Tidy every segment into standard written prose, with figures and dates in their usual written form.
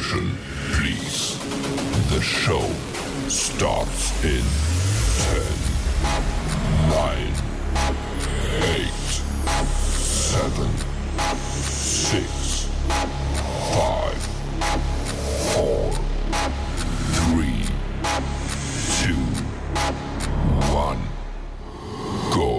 Attention, please. The show starts in 10, 9, 8, 7, 6, 5, 4, 3, 2, 1, go.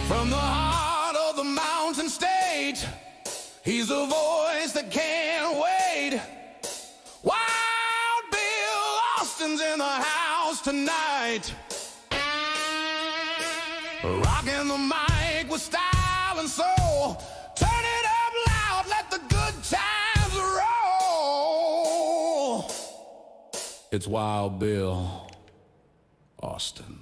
From the heart of the mountain stage, he's a voice that can't wait. Wild Bill Austin's in the house tonight, rocking the mic with style and soul. Turn it up loud, let the good times roll. It's Wild Bill Austin.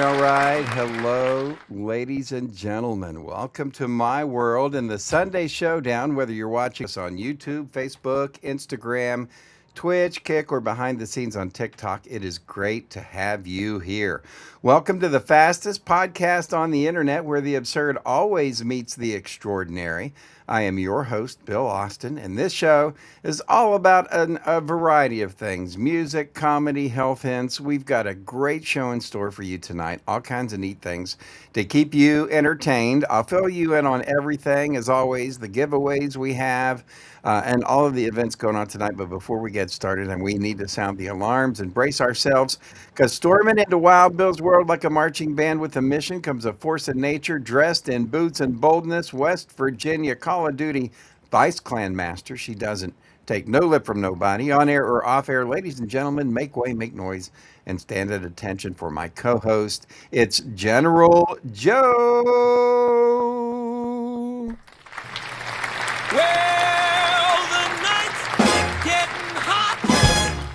All right. Hello, ladies and gentlemen. Welcome to my world and the Sunday Showdown. Whether you're watching us on YouTube, Facebook, Instagram, Twitch, Kick, or behind the scenes on TikTok, it is great to have you here. Welcome to the fastest podcast on the internet where the absurd always meets the extraordinary. I am your host, Bill Austin, and this show is all about a variety of things: music, comedy, health hints. We've got a great show in store for you tonight, all kinds of neat things to keep you entertained. I'll fill you in on everything, as always, the giveaways we have, and all of the events going on tonight. But before we get started, and we need to sound the alarms and brace ourselves, because storming into Wild Bill's world like a marching band with a mission comes a force of nature dressed in boots and boldness. West Virginia Call of Duty Vice Clan Master. She doesn't take no lip from nobody, on air or off air. Ladies and gentlemen, make way, make noise, and stand at attention for my co-host. It's General Joe. Well, the night's getting hot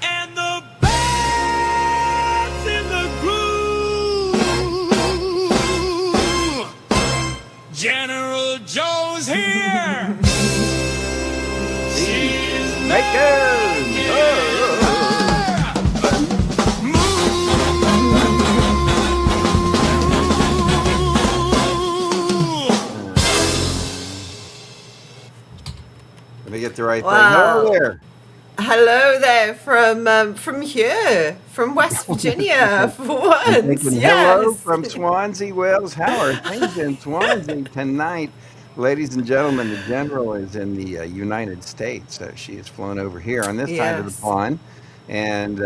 and the band's in the groove. General Joe's here. She's Makers. Let me get the right thing. Hello there. Hello there from here, from West Virginia for once. Thinking hello from Swansea, Wales. How are things in Swansea tonight? Ladies and gentlemen, the General is in the United States. She has flown over here on this side of the pond, and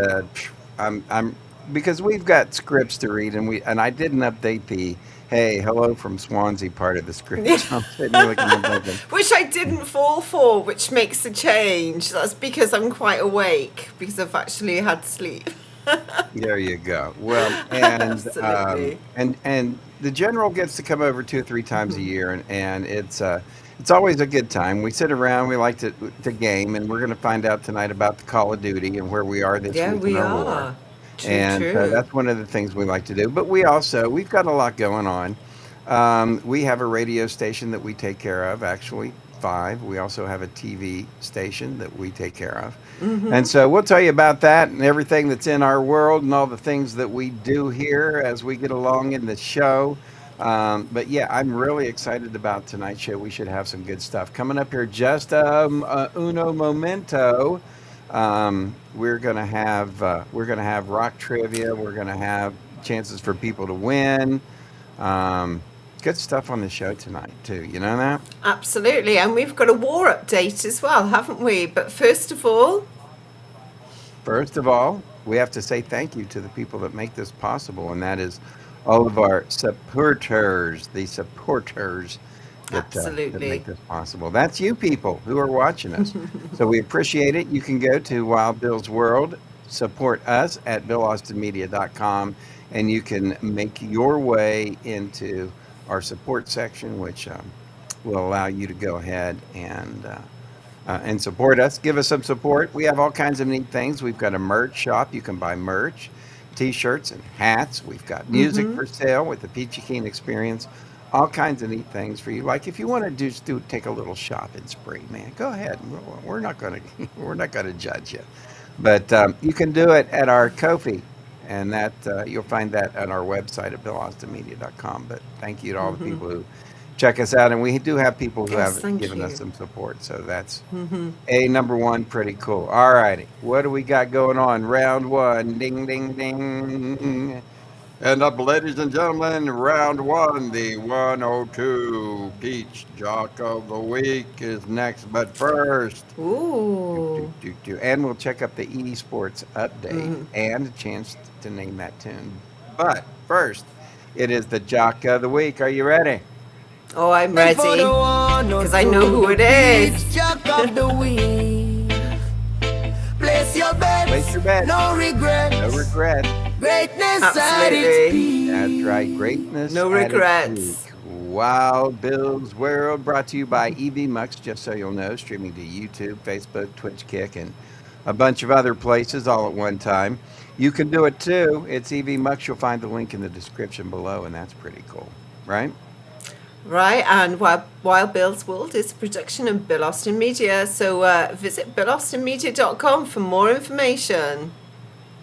I'm because we've got scripts to read, and I didn't update the "Hey, hello from Swansea" part of the script. So I'm sitting here looking at that. Which I didn't fall for, which makes a change. That's because I'm quite awake, because I've actually had sleep. There you go. Well, and Absolutely. and the General gets to come over 2 or 3 times a year, and it's always a good time. We sit around, we like to game, and we're going to find out tonight about the Call of Duty and where we are this Yeah, week we in our war. are. True, And true. that's one of the things we like to do. But we've got a lot going on. We have a radio station that we take care of, actually 5. We also have a TV station that we take care of. And so we'll tell you about that and everything that's in our world and all the things that we do here as we get along in the show. But yeah, I'm really excited about tonight's show. We should have some good stuff coming up here. Just uno momento. We're gonna have rock trivia. We're gonna have chances for people to win. Good stuff on the show tonight too. You know that? Absolutely. And we've got a war update as well, haven't we? But first of all, First of all, we have to say thank you to the people that make this possible, and that is all of our supporters, the supporters that make Absolutely. this possible. That's you people who are watching us. So we appreciate it. You can go to Wild Bill's World, support us at BillAustinMedia.com, and you can make your way into our support section, which will allow you to go ahead and support us. Give us some support. We have all kinds of neat things. We've got a merch shop. You can buy merch, t-shirts and hats. We've got music for sale with the Peachy Keen Experience. All kinds of neat things for you. Like if you want to just take a little shopping spree, man, go ahead. We're not going to we're not going to judge you, but you can do it at our Ko-fi, and that you'll find that on our website at BillAustinMedia.com. But thank you to all the people who check us out, and we do have people who Yes, have thank given us you. some support, so that's number one, pretty cool. All righty, what do we got going on? Round one, ding, ding, ding. And up, ladies and gentlemen, round one, the 102 Peach Jock of the Week is next, but first, Ooh. and we'll check up the esports update and a chance to name that tune. But first, it is the Jock of the Week. Are you ready? Oh, I'm ready. Because I know who it is. Jock of the week. Place your bets. Place your bets. No regret. No regret. Greatness at its Absolutely. peak. That's right. Greatness. No at its regrets. peak. Wild Bill's World, brought to you by EV Mux, just so you'll know, streaming to YouTube, Facebook, Twitch, Kick, and a bunch of other places all at one time. You can do it too. It's EV Mux. You'll find the link in the description below, and that's pretty cool, right? Right, and Wild Bill's World is a production of Bill Austin Media. So visit BillAustinMedia.com for more information.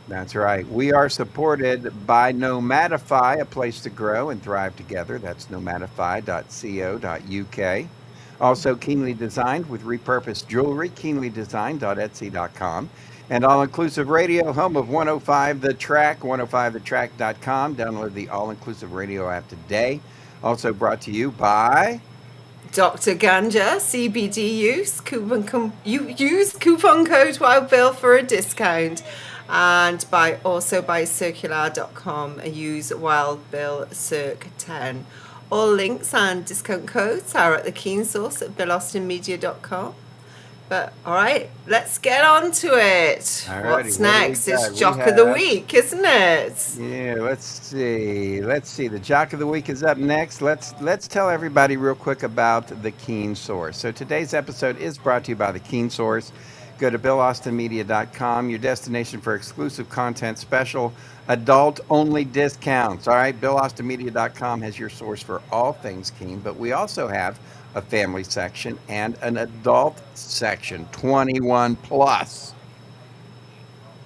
That's right. We are supported by Nomadify, a place to grow and thrive together. That's nomadify.co.uk. Also, Keenly Designed with repurposed jewelry, keenlydesign.etsy.com. And All Inclusive Radio, home of 105 The Track, 105thetrack.com. Download the All Inclusive Radio app today. Also brought to you by Dr. Ganja, CBD use. Use coupon code Wild Bill for a discount. And also by circular.com, use Wild Bill Circ 10. All links and discount codes are at the Keen Source at BillAustinMedia.com. But all right, let's get on to it. Alrighty, What's what do we next? got? It's We Jock of the have- Week, isn't it? Yeah, let's see. The Jock of the Week is up next. Let's tell everybody real quick about the Keen Source. So today's episode is brought to you by the Keen Source. Go to BillAustinMedia.com, your destination for exclusive content, special adult-only discounts. All right, BillAustinMedia.com has your source for all things Keen, but we also have a family section and an adult section, 21 plus.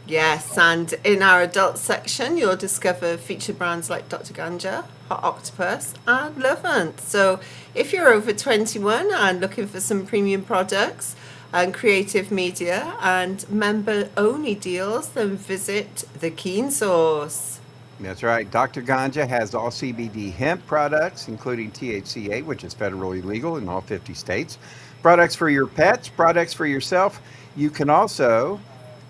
Yes, and in our adult section, you'll discover featured brands like Dr. Ganja, Hot Octopus, and Lovant. So if you're over 21 and looking for some premium products and creative media and member-only deals, then visit the Keen Source. That's right. Dr. Ganja has all CBD hemp products, including THCA, which is federally legal in all 50 states. Products for your pets, products for yourself. You can also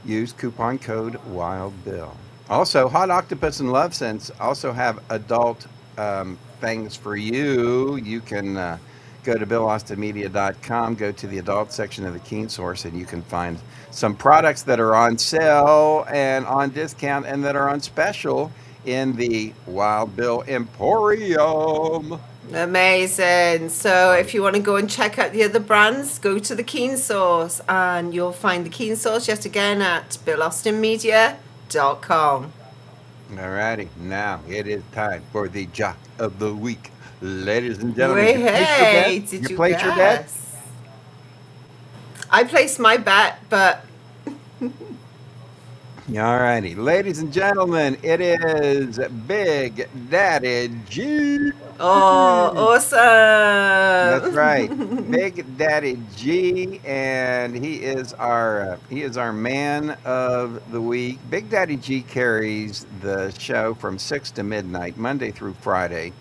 use coupon code WILDBILL. Also, Hot Octopus and Love Sense also have adult things for you. You can go to BillAustinMedia.com, go to the adult section of the Keen Source, and you can find some products that are on sale and on discount and that are on special in the Wild Bill Emporium. Amazing. So if you want to go and check out the other brands, go to the Keen Source, and you'll find the Keen Source yet again at BillAustinMedia.com. All righty, now it is time for the Jock of the Week. Ladies and gentlemen, Wait, you placed your hey, bet? did you placed your bet? guess? I placed my bet, but All righty, ladies and gentlemen, it is Big Daddy G. oh, awesome. That's right, Big Daddy G, and he is our man of the week. Big Daddy G carries the show from 6 to midnight, Monday through Friday,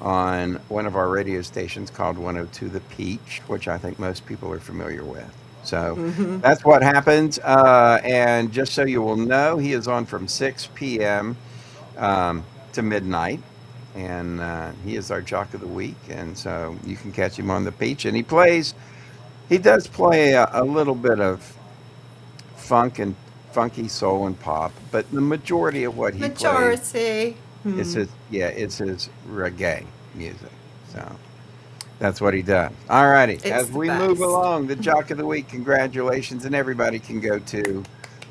on one of our radio stations called 102 The Peach, which I think most people are familiar with. So that's what happens. And just so you will know, he is on from 6 p.m. To midnight. And he is our Jock of the Week. And so you can catch him on the beach. And he does play a little bit of funk and funky soul and pop. But the majority of what he plays Majority. it's his reggae music. So that's what he does. All righty. It's As the we move best. along, the Jock of the Week, congratulations. And everybody can go to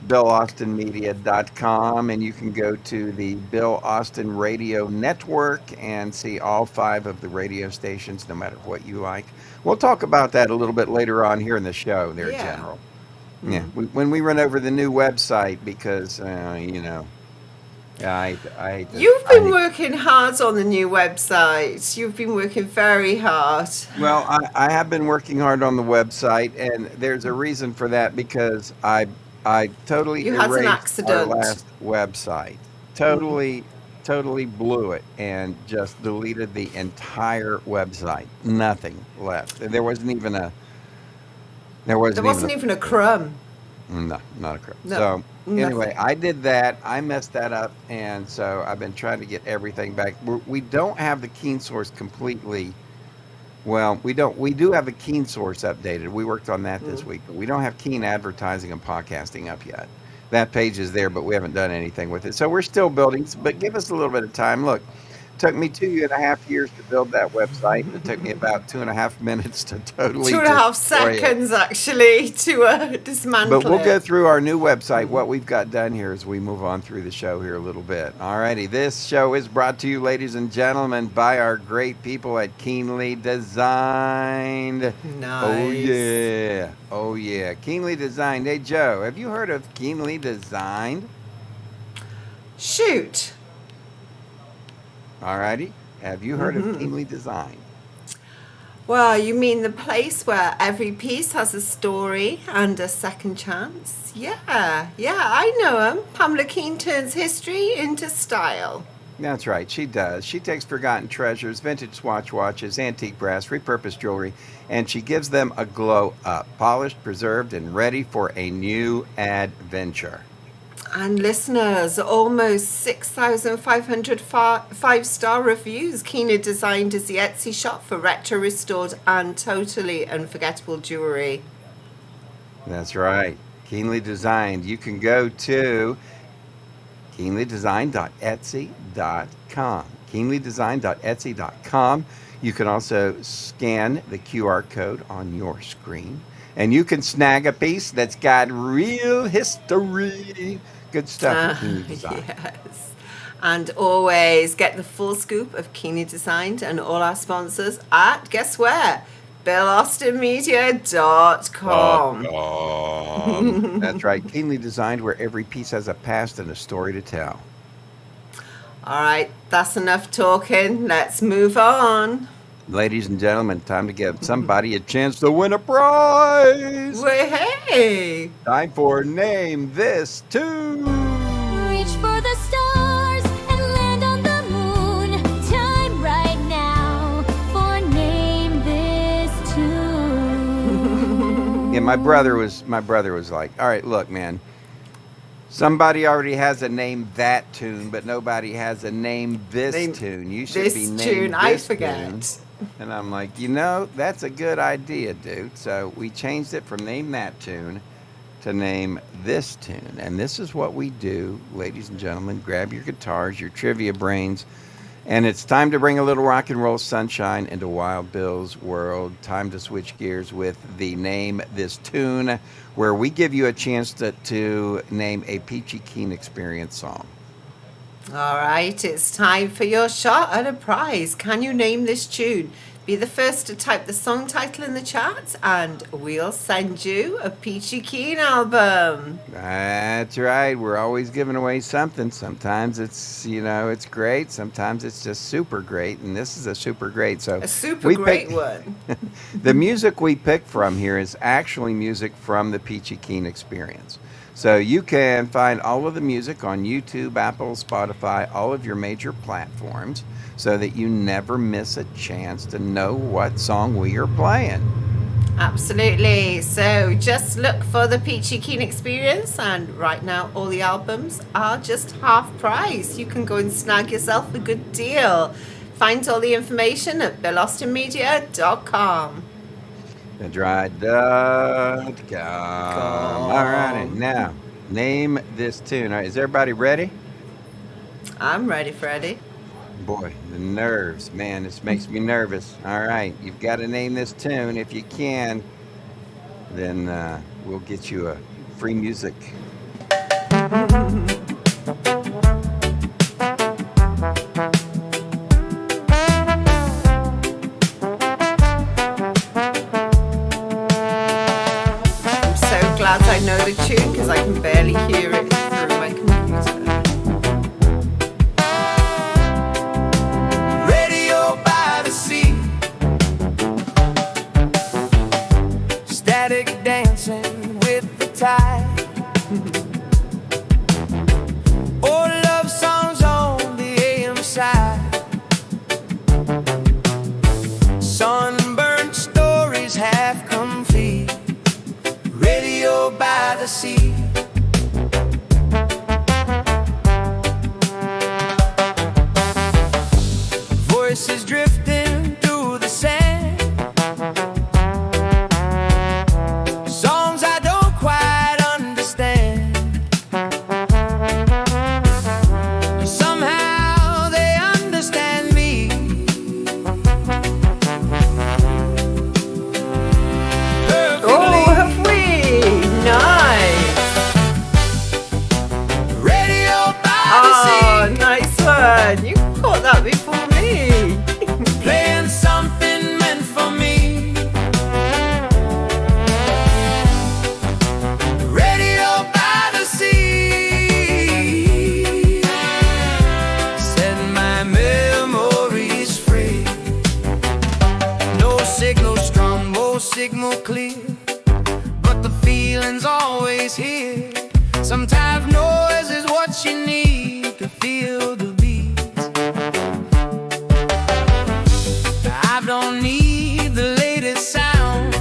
BillAustinMedia.com and you can go to the Bill Austin Radio Network and see all 5 of the radio stations, no matter what you like. We'll talk about that a little bit later on here in the show there, Yeah. General. Yeah, when we run over the new website because, I You've been working hard on the new website. You've been working very hard. Well, I have been working hard on the website, and there's a reason for that because I totally You had an erased our accident. last website. Totally blew it and just deleted the entire website. Nothing left. There wasn't even a. There There wasn't even a crumb. No, not a crap. No, So anyway, nothing. I did that. I messed that up, and so I've been trying to get everything back. We don't have the Keen Source completely. Well, we don't. We do have the Keen Source updated. We worked on that this week, but we don't have Keen Advertising and Podcasting up yet. That page is there, but we haven't done anything with it. So we're still building. But give us a little bit of time. Look, it took me 2.5 years to build that website. It took me about 2.5 minutes to totally 2.5 destroy it. seconds actually to dismantle But we'll go it. through our new website, what we've got done here as we move on through the show here a little bit. Alrighty, this show is brought to you, ladies and gentlemen, by our great people at Keenly Designed. Nice. Oh yeah, Keenly Designed. Hey Joe, have you heard of Keenly Designed? Shoot. Alrighty, have you heard of Keenly Designed? Well, you mean the place where every piece has a story and a second chance? Yeah, I know him. Pamela Keen turns history into style. That's right, she does. She takes forgotten treasures, vintage Swatch watches, antique brass, repurposed jewelry, and she gives them a glow up, polished, preserved, and ready for a new adventure. And listeners, almost 6,500 five-star reviews. Keenly Designed is the Etsy shop for retro, restored, and totally unforgettable jewelry. That's right, Keenly Designed. You can go to keenlydesign.etsy.com. keenlydesign.etsy.com. You can also scan the QR code on your screen, and you can snag a piece that's got real history. Good stuff at Keenly Design. Yes. And always get the full scoop of Keenly Designed and all our sponsors at, guess where? BillAustinMedia.com. That's right, Keenly Designed, where every piece has a past and a story to tell. All right, that's enough talking. Let's move on. Ladies and gentlemen, time to give somebody a chance to win a prize. Well, hey. Time for Name This Tune. Reach for the stars and land on the moon. Time right now for Name This Tune. Yeah, my brother was like, all right, look, man. Somebody already has a Name That Tune, but nobody has a Name This Name Tune. You should this be named tune, I this forget. tune. And I'm like, that's a good idea, dude. So we changed it from Name That Tune to Name This Tune. And this is what we do, ladies and gentlemen. Grab your guitars, your trivia brains, and it's time to bring a little rock and roll sunshine into Wild Bill's world. Time to switch gears with the Name This Tune, where we give you a chance to name a Peachy Keen Experience song. All right, it's time for your shot at a prize. Can you name this tune? Be the first to type the song title in the chat, and we'll send you a Peachy Keen album. That's right. We're always giving away something. Sometimes it's, it's great. Sometimes it's just super great. And this is a super great. So A super we great picked- one. The music we pick from here is actually music from the Peachy Keen Experience. So you can find all of the music on YouTube, Apple, Spotify, all of your major platforms, so that you never miss a chance to know what song we are playing. Absolutely. So just look for the Peachy Keen Experience, and right now all the albums are just half price. You can go and snag yourself a good deal. Find all the information at BillAustinMedia.com. TheDry.com. All right, and now name this tune. All right, is everybody ready? I'm ready, Freddie. Boy, the nerves, man, this makes me nervous. All right, you've got to name this tune. If you can, then we'll get you a free music. I'm so glad I know the tune because I can barely hear it through my computer. Radio by the sea, static dancing with the tide. Oh, love songs on the AM side. Sunburned stories half complete. Radio by the sea. Voices drifting through the sand. Songs I don't quite understand. Somehow they understand me. Oh, Perfectly. have we? Nice. Radio by Oh, the sea. nice one. You caught that before me. Playing something meant for me. Radio by the sea. Set my memories free. No signal strong, no signal clear, but the feeling's always here. Sometimes noise is what you need to feel the beat. I don't need the latest sound,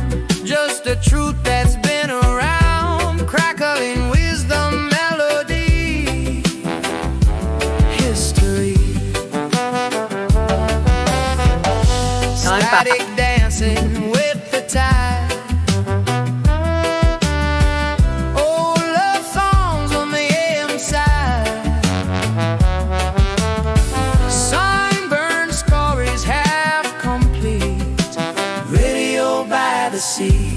just the truth that's been around. Crackling wisdom, melody, history. I'm back. Static dancing with the tide. Oh, love songs on the AM side. Sunburned stories half complete. Radio by the sea.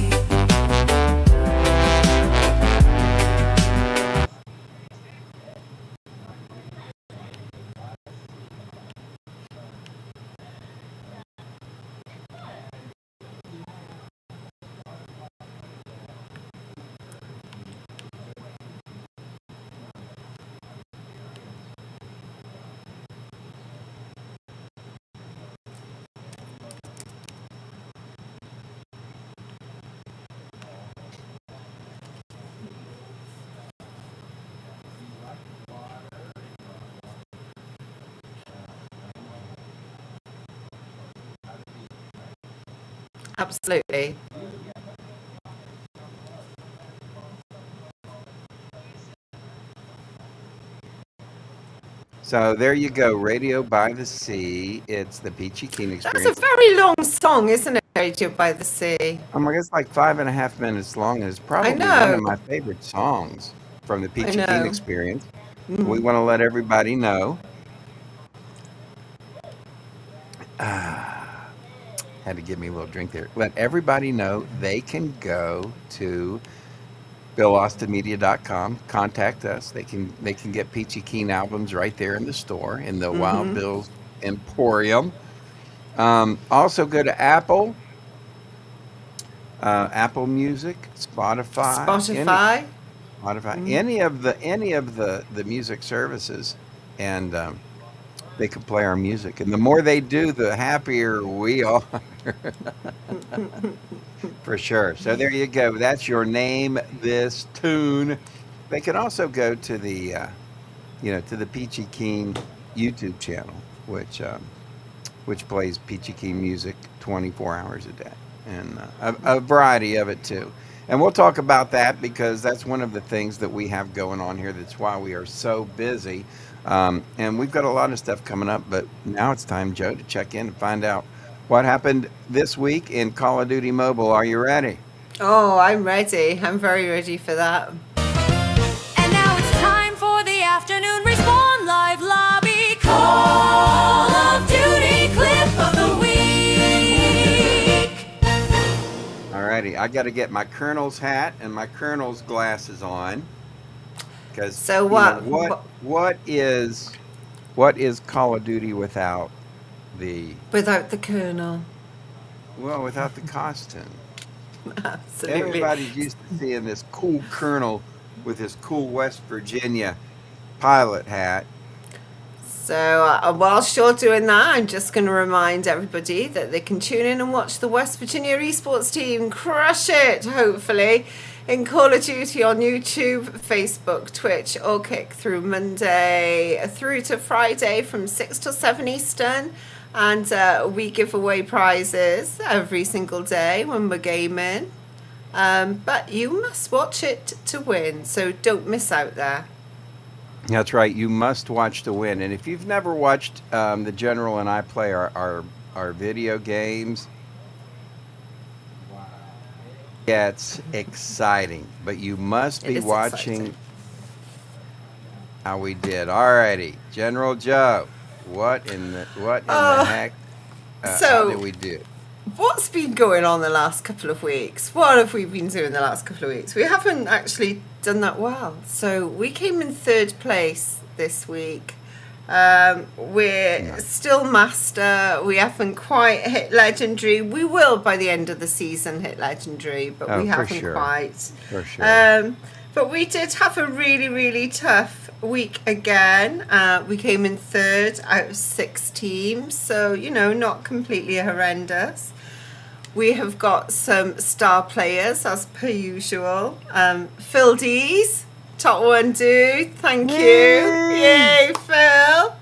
Absolutely. So there you go, Radio by the Sea. It's the Peachy Keen That's a Experience. very long song, isn't it? Radio by the Sea. Oh my God, it's like 5.5 minutes long, and it's probably one know. of my favorite songs from the Peachy Keen know. Experience. We want to let everybody know. Had to give me a little drink there. Let everybody know they can go to BillAustinMedia.com, contact us. They can get Peachy Keen albums right there in the store in the Wild Bill's Emporium. Also go to Apple Music, Spotify, Spotify. any of the music services, and they can play our music. And the more they do, the happier we are. For sure. So there you go. That's your name this tune. They can also go to the to the Peachy Keen YouTube channel, which plays Peachy Keen music 24 hours a day. and a variety of it too. And we'll talk about that because that's one of the things that we have going on here. That's why we are so busy. And we've got a lot of stuff coming up, but now it's time, Joe, to check in and find out what happened this week in Call of Duty Mobile. Are you ready? Oh, I'm ready. I'm very ready for that. And now it's time for the afternoon Respawn Live Lobby Call of Duty Clip of the Week. Alrighty, I got to get my Colonel's hat and my Colonel's glasses on. Because So what is Call of Duty without the without the Colonel? without the costume? Absolutely. Everybody's used to seeing this cool Colonel with his cool West Virginia pilot hat. So whilst you're doing that, I'm just going to remind everybody that they can tune in and watch the West Virginia esports team crush it, hopefully, in Call of Duty on YouTube, Facebook, Twitch, or Kick through Monday through to Friday from 6 till 7 Eastern. And we give away prizes every single day when we're gaming. But you must watch it to win, so don't miss out there. That's right. You must watch to win. And if you've never watched the General and I play our video games, it's exciting. But you must It be is watching exciting. how we did. Alrighty, General Joe. What in the heck? How so- did we do? What's been going on the last couple of weeks? What have we been doing the last couple of weeks? We haven't actually done that well. So we came in third place this week. We're still master. We haven't quite hit legendary. We will by the end of the season hit legendary, but Oh, we for haven't sure. quite. For sure. But we did have a really, really tough week again. We came in third out of 6 teams, so, not completely horrendous. We have got some star players, as per usual. Phil Dees, top one dude, thank you. Yay, Phil.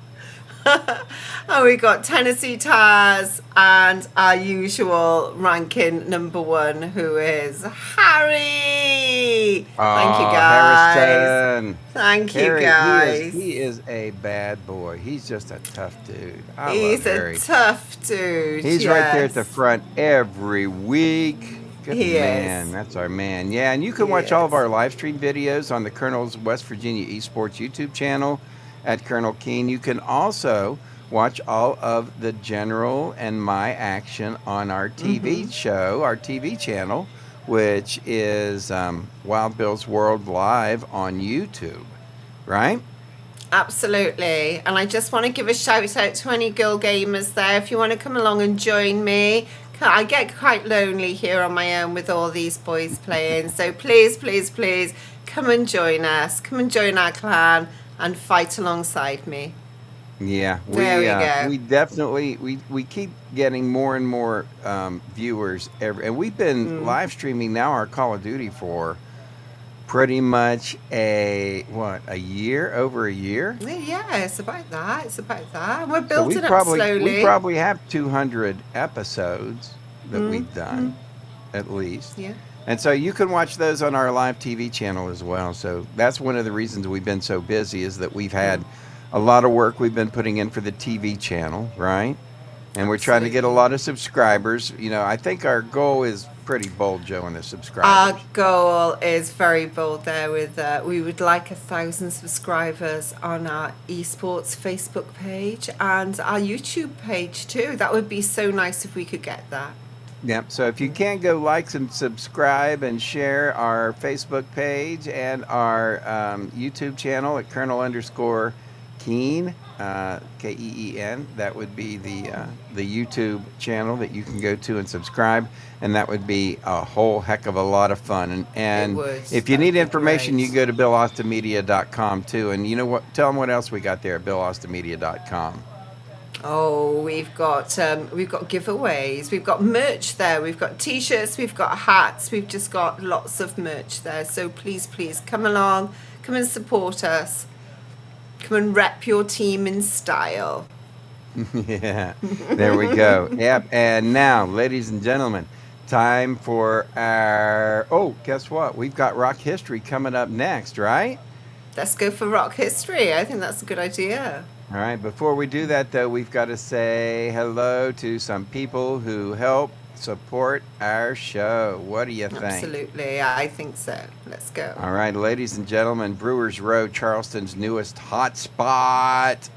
And we got Tennessee Taz and our usual ranking number 1, who is Harry. Thank you, guys. Harrison. Thank you, Harry, guys. He is a bad boy. He's just a tough dude. I He's love a Harry. tough dude. He's right there at the yes. front every week. Good He man. is. That's our man. Yeah, and you can He watch all of is. our live stream videos on the Colonel's West Virginia Esports YouTube channel at Colonel Keen. You can also watch all of the General and my action on our TV show, our TV channel, which is Wild Bill's World Live on YouTube, right? Absolutely. And I just want to give a shout out to any girl gamers there. If you want to come along and join me, I get quite lonely here on my own with all these boys playing. So please, please, please come and join us. Come and join our clan and fight alongside me. Yeah, There we go. we definitely we keep getting more and more viewers and we've been live streaming now our Call of Duty for pretty much over a year. Yeah, it's about that. It's about that. We're So building up slowly. we probably have 200 episodes that we've done, at least. Yeah. And so you can watch those on our live TV channel as well. So that's one of the reasons we've been so busy is that we've had a lot of work we've been putting in for the TV channel, right? And we're trying to get a lot of subscribers. I think our goal is pretty bold, Joe, on the subscribers. Our goal is very bold there with we would like 1,000 subscribers on our esports Facebook page and our YouTube page too. That would be so nice if we could get that. Yep. So if you can go like and subscribe and share our Facebook page and our YouTube channel at Colonel_Keen, Keen. That would be the YouTube channel that you can go to and subscribe, and that would be a whole heck of a lot of fun. And would. if you That'd need be information, great. you go to BillAustinMedia.com too. And you know what? Tell them what else we got there at BillAustinMedia.com. Oh, we've got giveaways. We've got merch there. We've got t-shirts. We've got hats. We've just got lots of merch there. So please, please come along. Come and support us. Come and rep your team in style. Yeah, there we go. Yep. And now, ladies and gentlemen, time for our. Oh, guess what? We've got rock history coming up next, right? Let's go for rock history. I think that's a good idea. All right. Before we do that, though, we've got to say hello to some people who help support our show. What do you think? Absolutely. I think so. Let's go. All right, ladies and gentlemen, Brewers Row, Charleston's newest hot spot.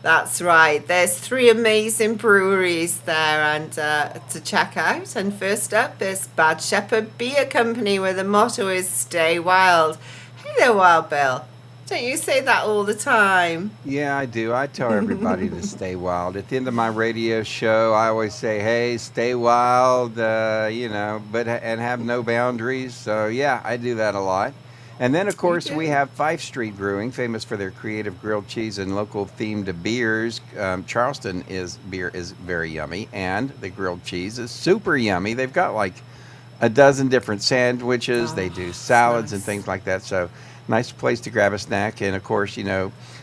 That's right. There's 3 amazing breweries there and to check out. And first up is Bad Shepherd Beer Company, where the motto is "Stay Wild." Hey there, Wild Bill. Don't you say that all the time? Yeah, I do. I tell everybody to stay wild. At the end of my radio show, I always say, "Hey, stay wild," but and have no boundaries. So yeah, I do that a lot. And then, of course, we have Fife Street Brewing, famous for their creative grilled cheese and local themed beers. Charleston beer is very yummy, and the grilled cheese is super yummy. They've got like a dozen different sandwiches. They do salads and things like that. So nice place to grab a snack. And of course,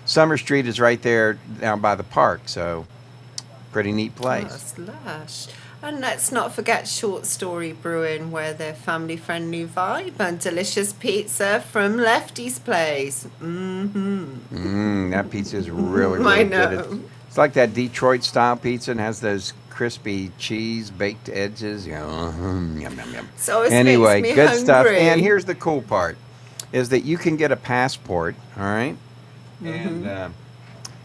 Summer Street is right there down by the park. So pretty neat place. Oh, lush. And let's not forget Short Story Brewing, where their family-friendly vibe and delicious pizza from Lefty's Place. That pizza is really, really I good. know. It's like that Detroit-style pizza and has those crispy cheese baked edges. Yum, yum, yum. So it Anyway, makes me good hungry. stuff. And here's the cool part, is that you can get a passport, all right? And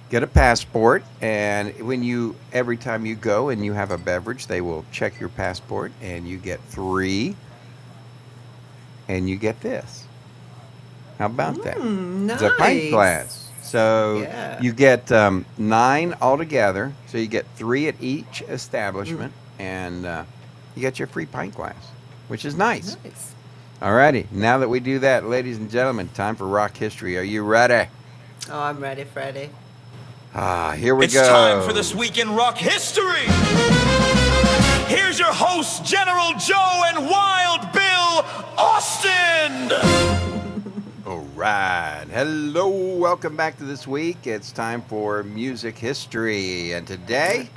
get a passport, and every time you go and you have a beverage, they will check your passport, and you get 3, and you get this. How about that? Nice. It's a pint glass. So Yeah. you get 9 altogether. So you get 3 at each establishment, and you get your free pint glass, which is nice. Nice. All righty. Now that we do that, ladies and gentlemen, time for rock history. Are you ready? Oh, I'm ready, Freddie. Here we It's go. time for This Week in Rock History. Here's your hosts, General Joe and Wild Bill Austin. All right. Hello. Welcome back to This Week. It's time for music history. And today,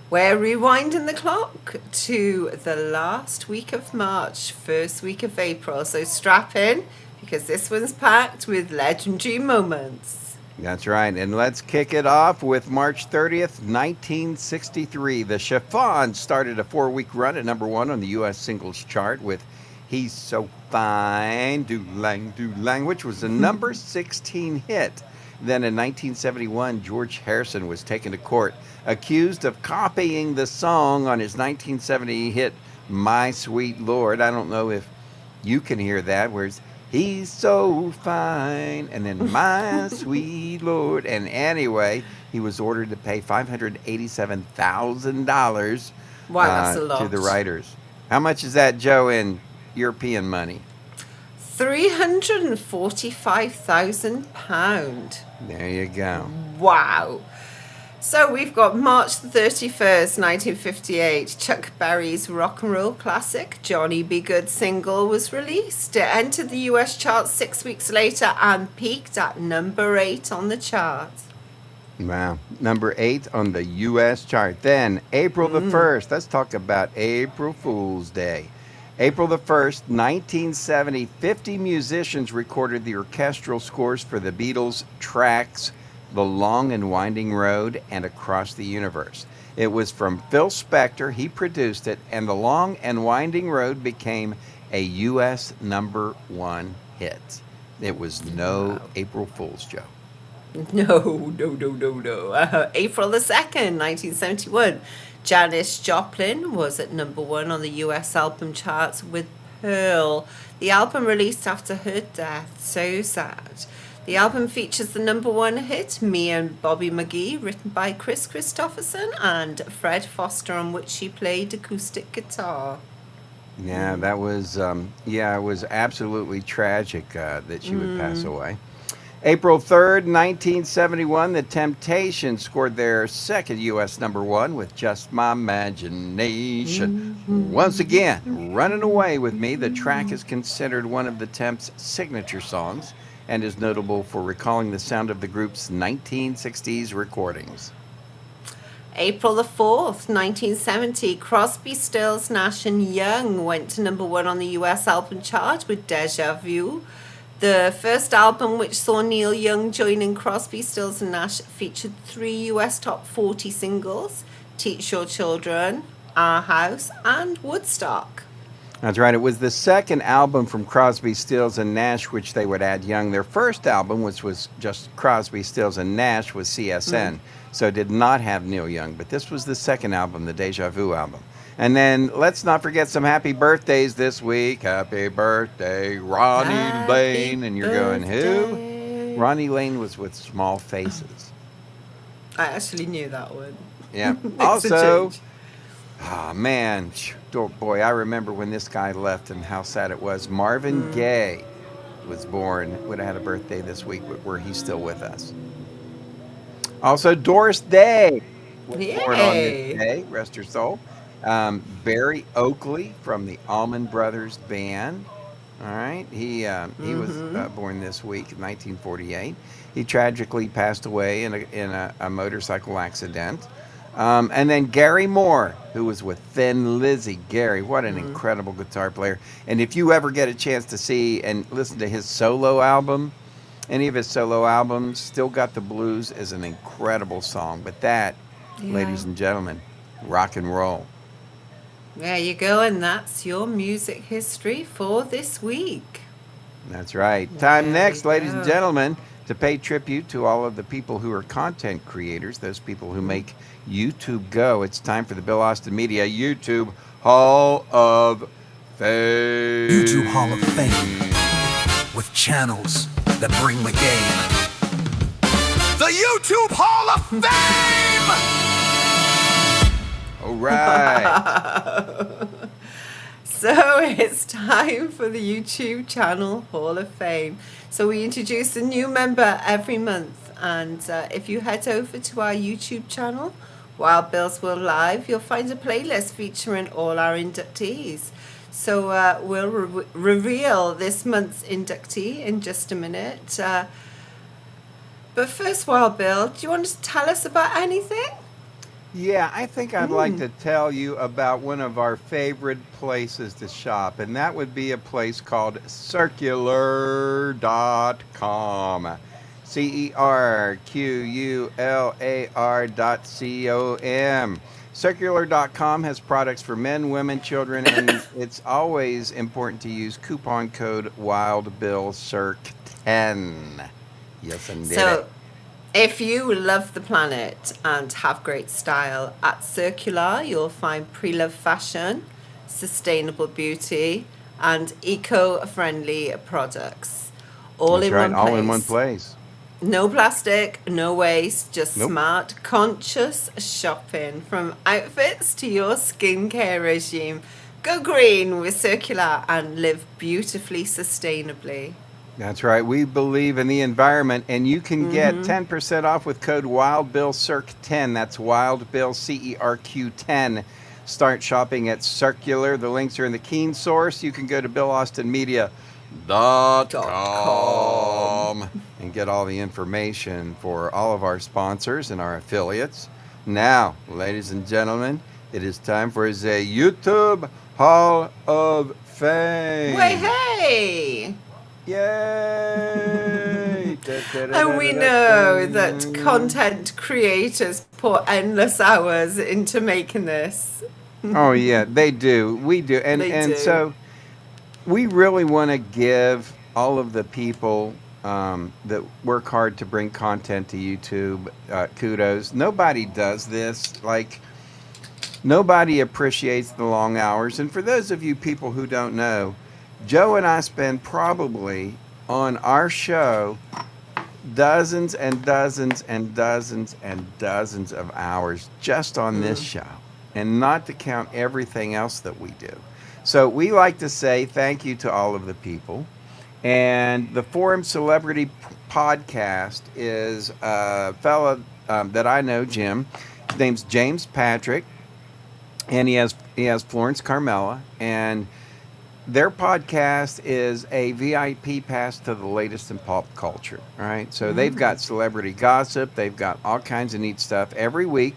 We're rewinding the clock to the last week of March, first week of April. So strap in, because this one's packed with legendary moments. that's right. And let's kick it off with March 30th, 1963. The Chiffons started a 4-week run at number 1 on the U.S. singles chart with He's So Fine, Do-Lang, Do-Lang, which was a number 16 hit. Then in 1971, George Harrison was taken to court, accused of copying the song on his 1970 hit, My Sweet Lord. I don't know if you can hear that, where it's, He's so fine, and then my sweet Lord. And anyway, he was ordered to pay $587,000 Wow, that's a lot. to the writers. How much is that, Joe, in European money? £345,000. There you go. Wow. So we've got March the 31st, 1958. Chuck Berry's rock and roll classic, Johnny B. Good single was released. It entered the US charts 6 weeks later and peaked at number 8 on the chart. Wow. Number 8 on the U.S. chart. Then, April the 1st. Let's talk about April Fool's Day. April the 1st, 1970, 50 musicians recorded the orchestral scores for the Beatles' tracks The Long and Winding Road and Across the Universe. It was from Phil Spector. He produced it, and The Long and Winding Road became a U.S. number 1 hit. It was no April Fool's, Joe. No. April the 2nd, 1971. Janis Joplin was at number 1 on the US album charts with Pearl. The album released after her death. So sad. The album features the number 1 hit, Me and Bobby McGee, written by Chris Christopherson and Fred Foster, on which she played acoustic guitar. Yeah, that was, it was absolutely tragic that she would pass away. April 3rd, 1971, The Temptations scored their second U.S. number 1 with Just My Imagination. Once again, Running Away With Me, the track is considered one of the Temp's signature songs and is notable for recalling the sound of the group's 1960s recordings. April the 4th, 1970, Crosby, Stills, Nash and Young went to number 1 on the US album chart with Deja Vu. The first album which saw Neil Young joining Crosby, Stills and Nash featured 3 US top 40 singles: Teach Your Children, Our House and Woodstock. That's right. It was the second album from Crosby, Stills and Nash, which they would add Young. Their first album, which was just Crosby, Stills and Nash, was CSN. So it did not have Neil Young. But this was the second album, the Deja Vu album. And then let's not forget some happy birthdays this week. Happy birthday, Ronnie Happy Lane. And you're going, who? birthday. Ronnie Lane was with Small Faces. I actually knew that one. Yeah. Makes a Also, change. ah, man, oh boy, I remember when this guy left and how sad it was. Marvin Gaye was born, would have had a birthday this week, but where he's still with us. Also, Doris Day was born on Yay. this day, rest her soul. Barry Oakley from the Allman Brothers Band. All right, he was born this week in 1948. He tragically passed away in a motorcycle accident. And then Gary Moore, who was with Thin Lizzy. Gary, what an incredible guitar player. And if you ever get a chance to see and listen to his solo album, any of his solo albums, Still Got the Blues is an incredible song. But that, ladies and gentlemen, rock and roll. There you go, and that's your music history for this week. That's right. Time There next, we ladies and go. gentlemen, to pay tribute to all of the people who are content creators, those people who make YouTube go. It's time for the Bill Austin Media YouTube Hall of Fame. YouTube Hall of Fame with channels that bring the game. The YouTube Hall of Fame! All right. So it's time for the YouTube channel Hall of Fame. So we introduce a new member every month, and if you head over to our YouTube channel, Wild Bill's World Live, you'll find a playlist featuring all our inductees. So we'll reveal this month's inductee in just a minute. But first, Wild Bill, do you want to tell us about anything? Yeah, I think I'd like to tell you about one of our favorite places to shop, and that would be a place called Circular.com. CERQULAR.com. Circular.com has products for men, women, children, and it's always important to use coupon code WildBillCirc10. Yes, indeed. So, if you love the planet and have great style, at Circular you'll find pre-loved fashion, sustainable beauty, and eco-friendly products. All That's in right, one all place. in one place. No plastic, no waste, just Nope. smart, conscious shopping. From outfits to your skincare regime. Go green with Circular and live beautifully sustainably. That's right. We believe in the environment, and you can get 10% off with code WildBillCirc10. That's WildBillCERQ10. Start shopping at Circular. The links are in the Keen Source. You can go to BillAustinMedia.com and get all the information for all of our sponsors and our affiliates. Now, ladies and gentlemen, it is time for the YouTube Hall of Fame. Wait, hey! Yay! And we know that content creators pour endless hours into making this. Oh yeah, they do. We do, and They and do. so we really want to give all of the people that work hard to bring content to YouTube kudos. Nobody does this. Like nobody appreciates the long hours. And for those of you people who don't know, Joe and I spend probably on our show dozens and dozens and dozens and dozens of hours just on this show, and not to count everything else that we do. So we like to say thank you to all of the people. And the Forum Celebrity Podcast is a fella that I know, Jim. His name's James Patrick, and he has Florence Carmela, and their podcast is a VIP pass to the latest in pop culture. All right. So they've got celebrity gossip. They've got all kinds of neat stuff every week.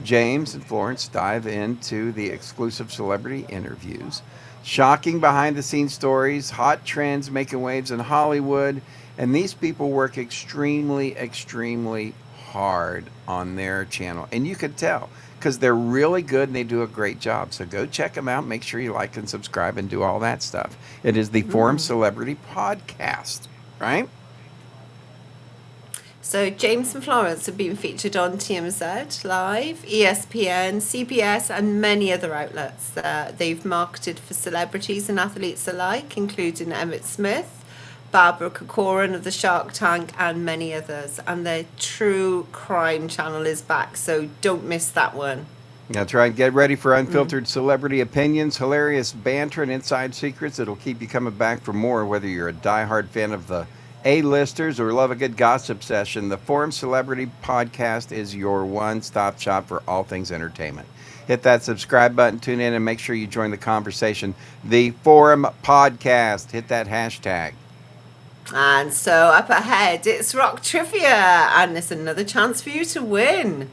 James and Florence dive into the exclusive celebrity interviews, shocking behind the scenes stories, hot trends making waves in Hollywood. And these people work extremely, extremely hard on their channel. And you can tell because they're really good and they do a great job. So go check them out. Make sure you like and subscribe and do all that stuff. It is the Forum Celebrity Podcast, right? So James and Florence have been featured on TMZ Live, ESPN, CBS, and many other outlets. They've marketed for celebrities and athletes alike, including Emmett Smith, Barbara Corcoran of the Shark Tank, and many others. And their true crime channel is back, so don't miss that one. That's right. Get ready for unfiltered celebrity opinions, hilarious banter, and inside secrets. It'll keep you coming back for more, whether you're a diehard fan of the A-listers or love a good gossip session. The Forum Celebrity Podcast is your one-stop shop for all things entertainment. Hit that subscribe button, tune in, and make sure you join the conversation. The Forum Podcast. Hit that hashtag. And so up ahead, it's Rock Trivia, and there's another chance for you to win.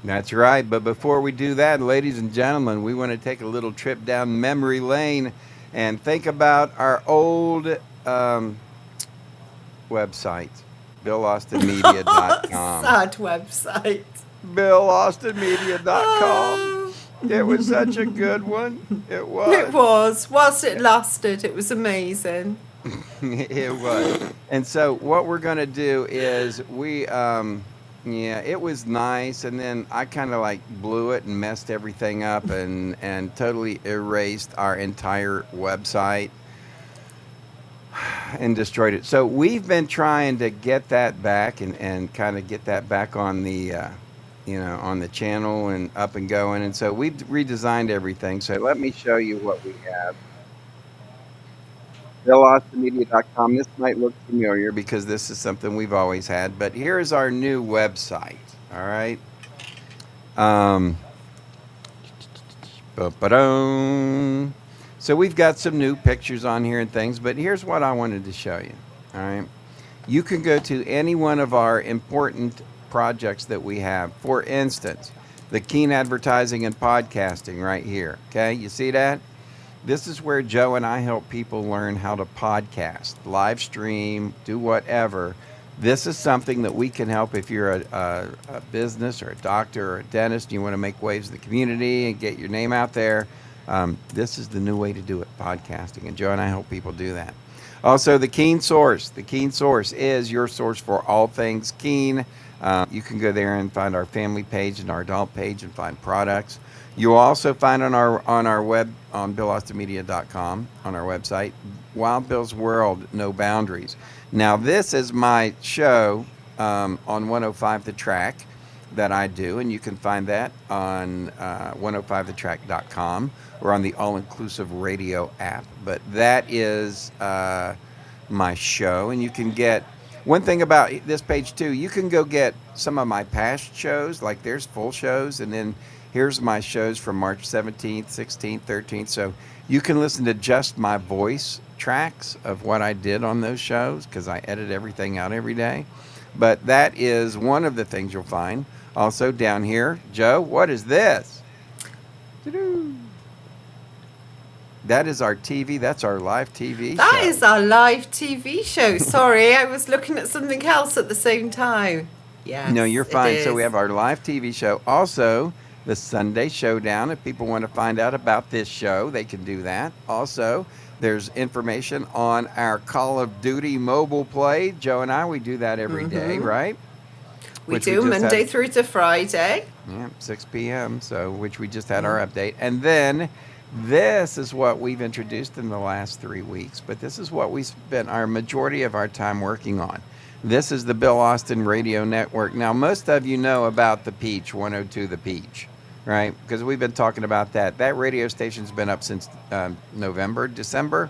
That's right. But before we do that, ladies and gentlemen, we want to take a little trip down memory lane and think about our old website, BillAustinMedia.com. Sad website. BillAustinMedia.com. It was such a good one. It was. It was. Whilst it lasted, it was amazing. It was. And so what we're going to do is it was nice, and then I kind of like blew it and messed everything up and totally erased our entire website and destroyed it. So we've been trying to get that back and kind of get that back on the on the channel and up and going. And so we've redesigned everything. So let me show you what we have. BillAustinMedia.com. This might look familiar because this is something we've always had, but here's our new website. All right. So we've got some new pictures on here and things, but here's what I wanted to show you. All right. You can go to any one of our important projects that we have. For instance, the Keen Advertising and Podcasting right here. Okay. You see that? This is where Joe and I help people learn how to podcast, live stream, do whatever. This is something that we can help if you're a business or a doctor or a dentist, and you want to make waves in the community and get your name out there. This is the new way to do it, podcasting. And Joe and I help people do that. Also, the Keen Source. The Keen Source is your source for all things Keen. You can go there and find our family page and our adult page and find products. You'll also find on our web on BillAustinMedia.com on our website, Wild Bill's World, No Boundaries. Now this is my show on 105 The Track that I do, and you can find that on 105thetrack.com or on the All Inclusive Radio app. But that is my show, and you can get one thing about this page too. You can go get some of my past shows, like there's full shows, and then here's my shows from March 17th, 16th, 13th. So you can listen to just my voice tracks of what I did on those shows because I edit everything out every day. But that is one of the things you'll find. Also down here, Joe, what is this? Ta-doo. That is our TV. That's our live TV show. That is our live TV show. Sorry, I was looking at something else at the same time. Yes, no, you're fine. it So we is. have our live TV show. Also, the Sunday Showdown. If people want to find out about this show, they can do that. Also, there's information on our Call of Duty mobile play. Joe and I, we do that every day, right? We Which do just Monday had- through to Friday. Yeah, 6 p.m. So, which we just had our update. And then this is what we've introduced in the last 3 weeks. But this is what we spent our majority of our time working on. This is the Bill Austin Radio Network. Now, most of you know about the Peach, 102 The Peach, right? Because we've been talking about that. That radio station's been up since December.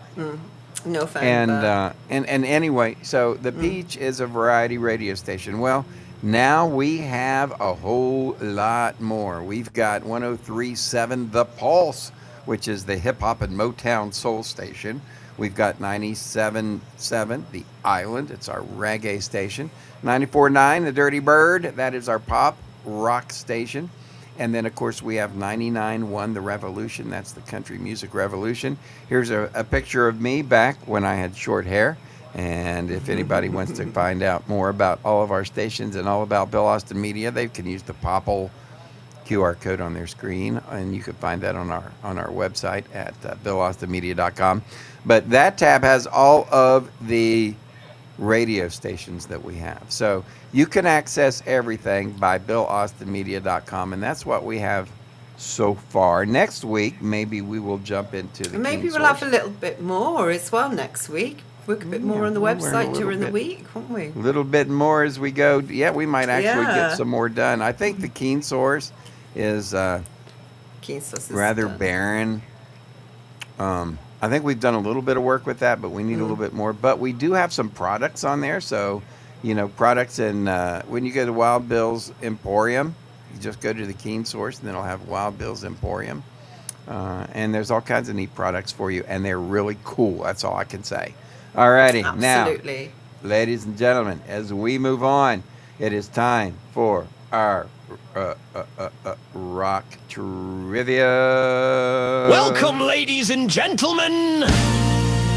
November. And anyway, so the Peach is a variety radio station. Well, now we have a whole lot more. We've got 103.7 The Pulse, which is the hip hop and Motown soul station. We've got 97.7 The Island. It's our reggae station. 94.9 The Dirty Bird. That is our pop rock station. And then, of course, we have 99.1 The Revolution. That's the country music revolution. Here's a picture of me back when I had short hair. And if anybody wants to find out more about all of our stations and all about Bill Austin Media, they can use the Popple QR code on their screen, and you can find that on our website at BillAustinMedia.com. But that tab has all of the radio stations that we have. So you can access everything by BillAustinMedia.com, and that's what we have so far. Next week, maybe we will jump into the Maybe King we'll have Source. a little bit more as well next week. Work a bit more on the we'll learn a website little during the bit. week, won't we? A little bit more as we go. Yeah, we might actually Yeah. get some more done. I think the Keen Source is Keen Sauce is rather done. barren. I think we've done a little bit of work with that, but we need a little bit more. But we do have some products on there. So, products and when you go to Wild Bill's Emporium, you just go to the Keen Source, and then it'll have Wild Bill's Emporium. And there's all kinds of neat products for you, and they're really cool. That's all I can say. All righty. Now, Absolutely. ladies and gentlemen, as we move on, it is time for our rock trivia. Welcome, ladies and gentlemen.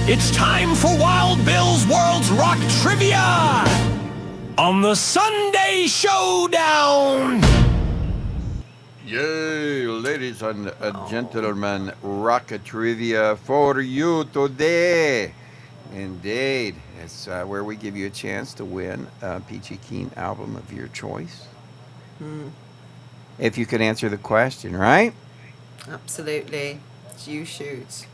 It's time for Wild Bill's World's Rock Trivia on the Sunday Showdown. Yay, ladies and gentlemen, rock trivia for you today. Indeed. It's where we give you a chance to win a Peachy Keen album of your choice. If you could answer the question, right? Absolutely. You shoot.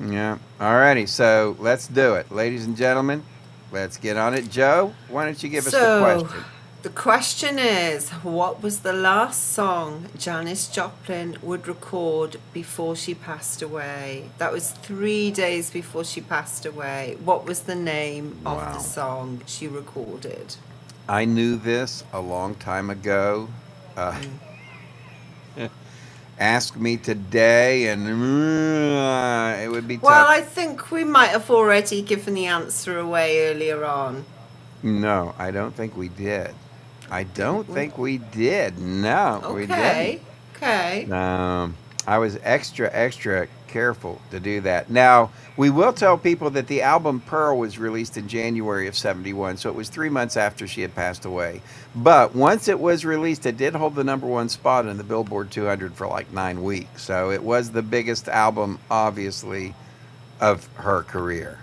Yeah. Alrighty, so let's do it. Ladies and gentlemen, let's get on it. Joe, why don't you give us the question? The question is, what was the last song Janis Joplin would record before she passed away? That was 3 days before she passed away. What was the name of Wow. the song she recorded? I knew this a long time ago. Ask me today, and it would be tough. Well, I think we might have already given the answer away earlier on. No, I don't think we did. I don't think we did. No, we Okay. Okay. didn't. I was extra careful to do that. Now, we will tell people that the album Pearl was released in January of 71, so it was 3 months after she had passed away. But once it was released, it did hold the #1 spot in the Billboard 200 for like 9 weeks. So it was the biggest album, obviously, of her career.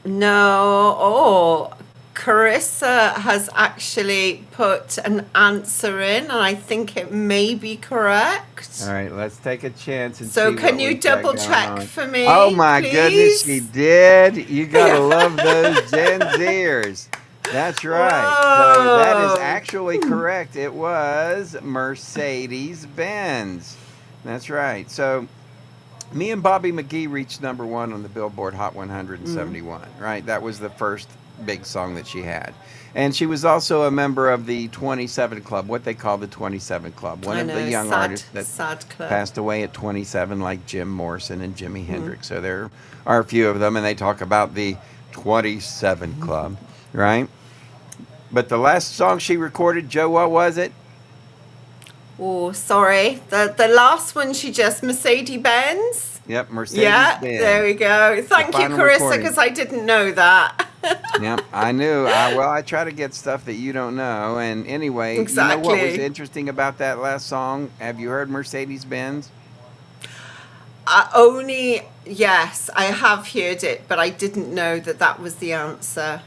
No. Oh, Carissa has actually put an answer in, and I think it may be correct. All right, let's take a chance and So see can what you we've got double going check on. for me, Oh my goodness, she please? did. You gotta love those Gen Zers. That's right. So that is Whoa. actually correct. It was Mercedes-Benz. That's right. So me and Bobby McGee reached #1 on the Billboard Hot 100 in 71, right? That was the first big song that she had. And she was also a member of the 27 Club, what they call the 27 Club. One I of the know, young artists that sad club. passed away at 27, like Jim Morrison and Jimi Hendrix. So there are a few of them, and they talk about the 27 Club, right? But the last song she recorded, Joe, what was it? Oh, sorry. The last one she just Mercedes-Benz. Yep, Mercedes Yeah, Benz. there we go. Thank you, final Carissa, recording. because I didn't know that. Yep, I knew. I try to get stuff that you don't know. And anyway, you know what was Exactly. interesting about that last song? Have you heard Mercedes Benz? Yes, I have heard it, but I didn't know that that was the answer.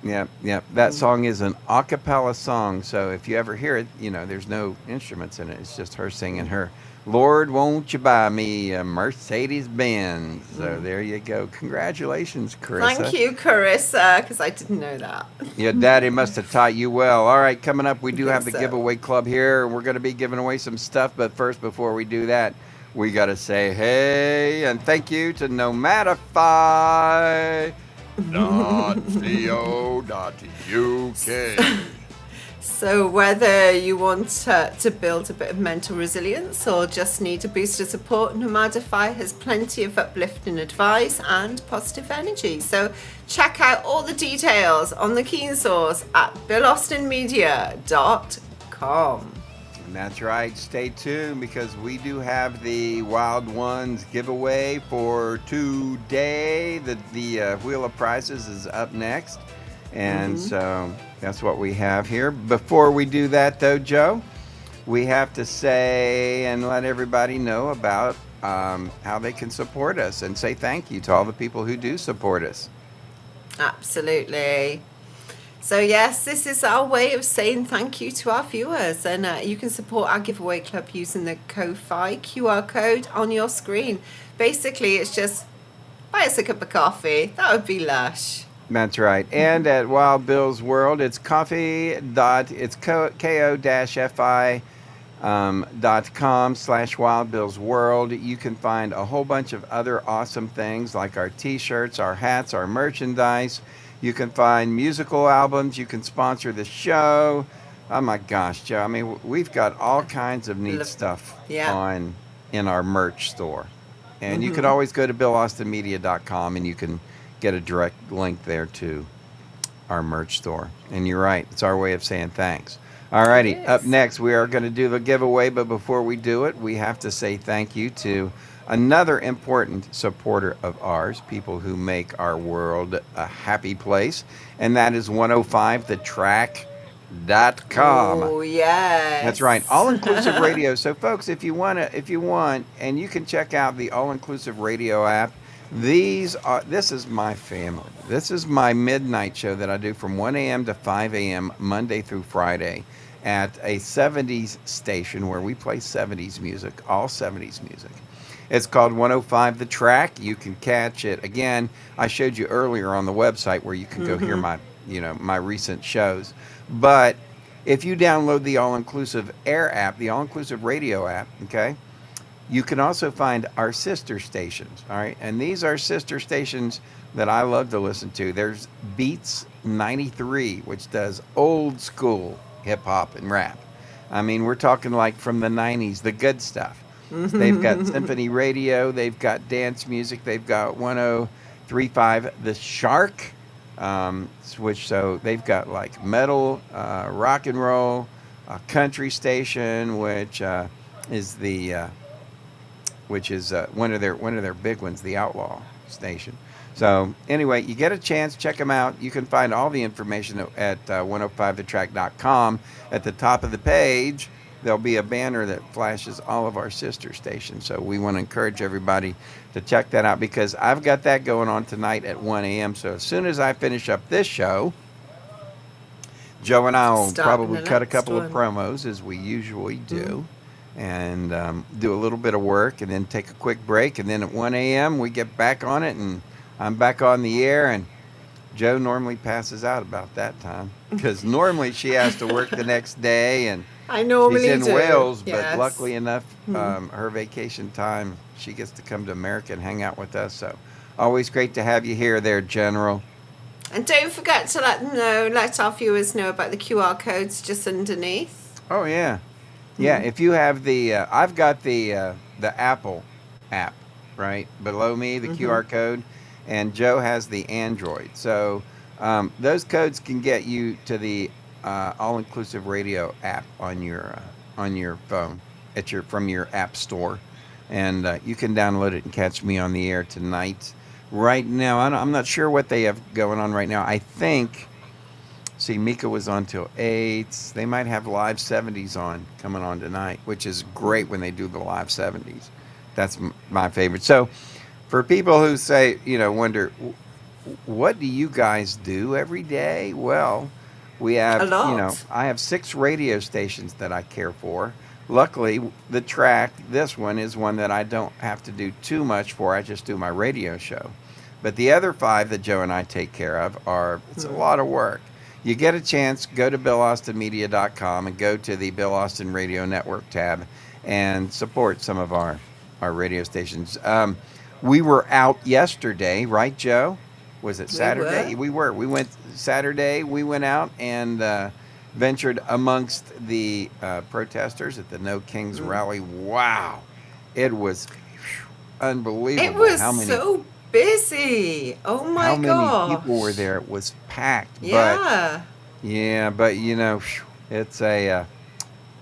Yep. That song is an a cappella song. So if you ever hear it, there's no instruments in it. It's just her singing her, Lord, won't you buy me a Mercedes Benz? So there you go. Congratulations, Carissa. Thank you, Carissa, because I didn't know that. Your daddy must have taught you well. All right, coming up, we do have the so. giveaway club here, and we're going to be giving away some stuff. But first, before we do that, we got to say hey and thank you to Nomadify.co.uk. So whether you want to build a bit of mental resilience or just need a boost of support, Nomadify has plenty of uplifting advice and positive energy. So check out all the details on the Keen Source at BillAustinMedia.com. And that's right. Stay tuned because we do have the Wild Ones giveaway for today. The Wheel of Prizes is up next. And so that's what we have here. Before we do that, though, Joe, we have to say and let everybody know about how they can support us and say thank you to all the people who do support us. Absolutely. So yes, this is our way of saying thank you to our viewers, and you can support our giveaway club using the Ko-Fi QR code on your screen. Basically, it's just buy us a cup of coffee. That would be lush. That's right. And at Wild Bill's World, it's ko-fi.com/Wild Bill's World. You can find a whole bunch of other awesome things like our t-shirts, our hats, our merchandise. You can find musical albums. You can sponsor the show. Oh my gosh, Joe. I mean, we've got all kinds of neat stuff in our merch store. And you can always go to BillAustinMedia.com and you can get a direct link there to our merch store. And you're right, it's our way of saying thanks. All righty, up next we are going to do the giveaway, but before we do it, we have to say thank you to another important supporter of ours, people who make our world a happy place, and that is 105thetrack.com. Oh, yes. That's right. All-inclusive radio. So folks, if you want, and you can check out the All-Inclusive Radio app. This is my family. This is my midnight show that I do from 1 a.m. to 5 a.m. Monday through Friday at a 70s station where we play 70s music, all 70s music. It's called 105 The Track. You can catch it. Again, I showed you earlier on the website where you can go hear my recent shows. But if you download the All-Inclusive Air app, the All-Inclusive Radio app, okay, you can also find our sister stations, all right? And these are sister stations that I love to listen to. There's Beats 93, which does old school hip-hop and rap. I mean, we're talking like from the 90s, the good stuff. They've got Symphony Radio. They've got dance music. They've got 103.5 The Shark, so they've got like metal, rock and roll, a country station, which is one of their big ones, the Outlaw station. So anyway, you get a chance, check them out. You can find all the information at 105thetrack.com. At the top of the page, there'll be a banner that flashes all of our sister stations. So we want to encourage everybody to check that out because I've got that going on tonight at 1 a.m. So as soon as I finish up this show, Joe and I will probably cut a couple of promos as we usually do. And do a little bit of work and then take a quick break. And then at 1 a.m. we get back on it and I'm back on the air. And Joe normally passes out about that time because normally she has to work the next day. And I normally she's in Wales, yes. But luckily enough, her vacation time, she gets to come to America and hang out with us. So always great to have you here there, General. And don't forget to let our viewers know about the QR codes just underneath. Oh, yeah. Yeah, if you have the, I've got the Apple app right below me, the QR code, and Joe has the Android. So those codes can get you to the All-Inclusive Radio app on your phone from your app store, and you can download it and catch me on the air tonight. Right now, I'm not sure what they have going on right now. I think. See, Mika was on till 8. They might have live 70s coming on tonight, which is great when they do the live 70s. That's my favorite. So for people who say, wonder, what do you guys do every day? Well, we have, a lot. I have 6 radio stations that I care for. Luckily, the track, this one is one that I don't have to do too much for. I just do my radio show. But the other 5 that Joe and I take care of it's a lot of work. You get a chance, go to BillAustinMedia.com and go to the Bill Austin Radio Network tab and support some of our radio stations. We were out yesterday, right, Joe? Was it Saturday? We went Saturday. We went out and ventured amongst the protesters at the No Kings rally. Wow, it was unbelievable. It was how many so busy. Oh my how many people were gosh. there? It was packed. But Yeah. yeah, but it's a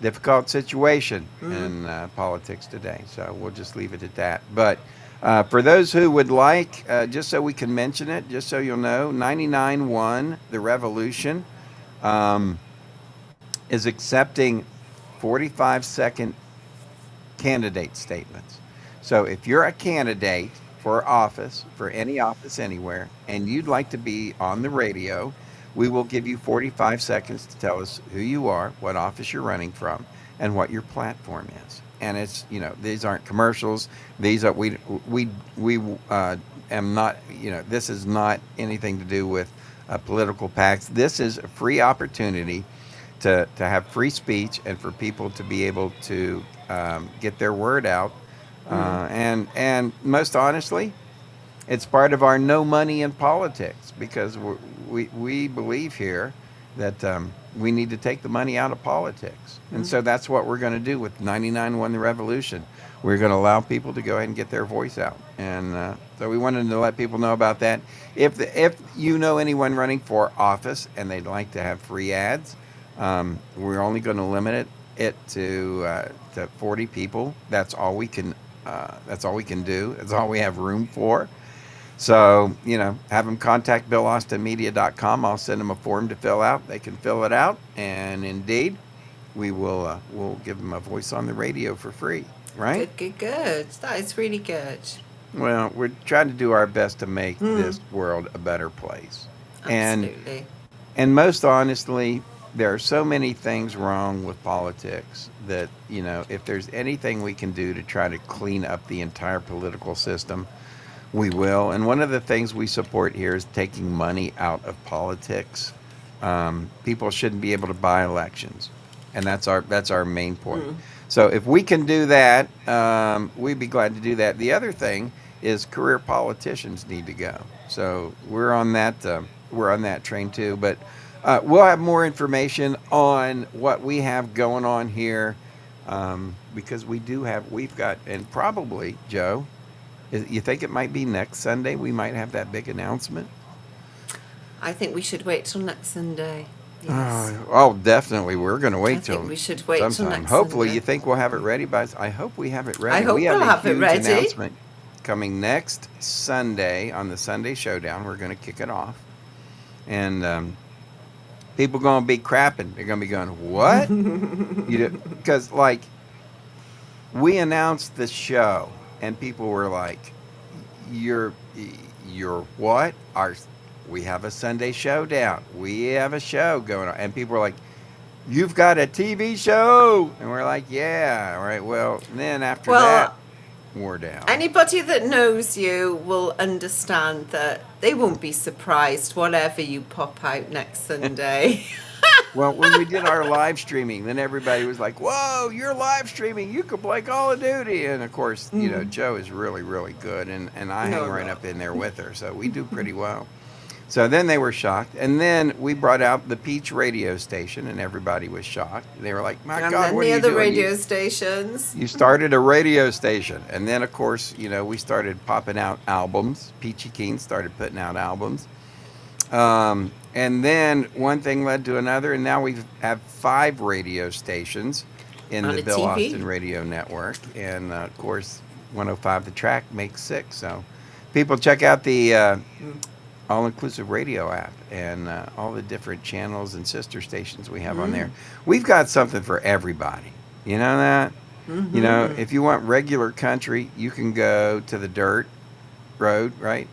difficult situation in politics today. So we'll just leave it at that. But for those who would like, just so we can mention it, just so you'll know, 99.1 The Revolution um, is accepting 45-second candidate statements. So if you're a candidate for office, for any office anywhere, and you'd like to be on the radio, we will give you 45 seconds to tell us who you are, what office you're running from, and what your platform is. And it's, these aren't commercials. These are, am not, this is not anything to do with political PACs. This is a free opportunity to have free speech and for people to be able to get their word out. And most honestly, it's part of our no money in politics, because we believe here that we need to take the money out of politics. And so that's what we're going to do with 99.1 The Revolution. We're going to allow people to go ahead and get their voice out. And so we wanted to let people know about that. If you know anyone running for office and they'd like to have free ads, we're only going to limit it to 40 people. That's all we can. That's all we can do. That's all we have room for. So, have them contact BillAustinMedia.com. I'll send them a form to fill out. They can fill it out, and indeed, we'll give them a voice on the radio for free. Right? Good. That is really good. Well, we're trying to do our best to make this world a better place. Absolutely. And most honestly, there are so many things wrong with politics that, if there's anything we can do to try to clean up the entire political system, we will. And one of the things we support here is taking money out of politics. People shouldn't be able to buy elections, and that's our main point. So if we can do that, we'd be glad to do that. The other thing is career politicians need to go. So we're on that train too. But we'll have more information on what we have going on here, because we've got, and probably, Joe, you think it might be next Sunday we might have that big announcement? I think we should wait till next Sunday. Yes. Oh, definitely. We're going to wait I till think we should wait till sometime. next Hopefully, Sunday. you think we'll have it ready by. I hope we have it ready. I hope we have we'll a have it huge ready. announcement coming next Sunday on the Sunday Showdown. We're going to kick it off, and people going to be crapping. They're going to be going, "What?" Because we announced the show, and people were like, "You're what? We have a Sunday Showdown. We have a show going on." And people were like, "You've got a TV show?" And we're like, "Yeah." All right. Well, then after that, we're down. Anybody that knows you will understand that they won't be surprised whatever you pop out next Sunday. Well, when we did our live streaming, then everybody was like, "Whoa, you're live streaming. You could play Call of Duty." And of course, Joe is really, really good, and I hang right up in there with her, so we do pretty well. So then they were shocked, and then we brought out the Peach radio station, and everybody was shocked. They were like, "My And God, then what are the you other doing? radio stations. You started a radio station." And then, of course, we started popping out albums. Peachy Keen started putting out albums. And then one thing led to another, and now we have 5 radio stations in On the a Bill TV. Austin Radio Network. And, of course, 105 The Track makes 6. So people check out the All-Inclusive Radio app and all the different channels and sister stations we have on there. We've got something for everybody. You know that? If you want regular country, you can go to the Dirt Road, right,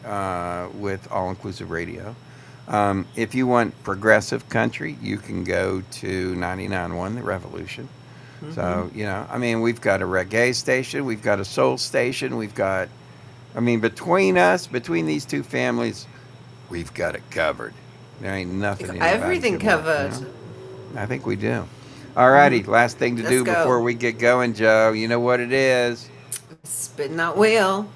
with All-Inclusive Radio. If you want progressive country, you can go to 99.1 The Revolution. So, we've got a reggae station, we've got a soul station, we've got, between these two families, we've got it covered. There ain't nothing. Everything covered. I think we do. All righty, last thing to Let's do go. before we get going, Joe. You know what it is. Spin that wheel.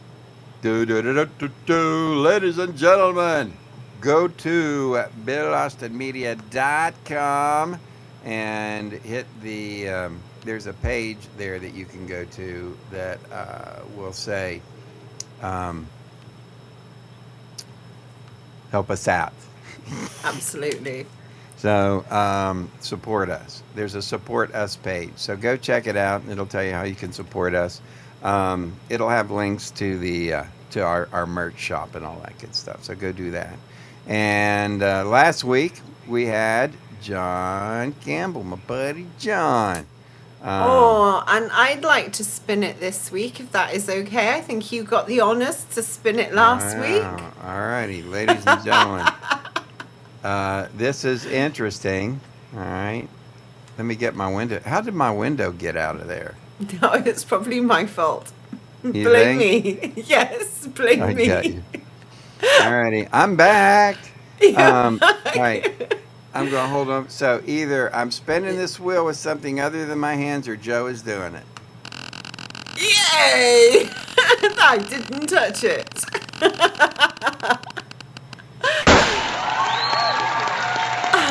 Ladies and gentlemen, go to BillAustinMedia.com. and hit the. There's a page there that you can go to that will say, "Help us out." Absolutely. So support us. There's a support us page. So go check it out. It'll tell you how you can support us. It'll have links to the to our merch shop and all that good stuff. So go do that. And last week we had John Campbell, my buddy John. And I'd like to spin it this week, if that is okay. I think you got the honors to spin it last week. All righty, ladies and gentlemen. This is interesting. All right. Let me get my window. How did my window get out of there? No, it's probably my fault. You Blame think? me. Yes, blame I me. got you. All righty. I'm back. All right. I'm going to hold on. So either I'm spinning this wheel with something other than my hands or Joe is doing it. Yay! I didn't touch it.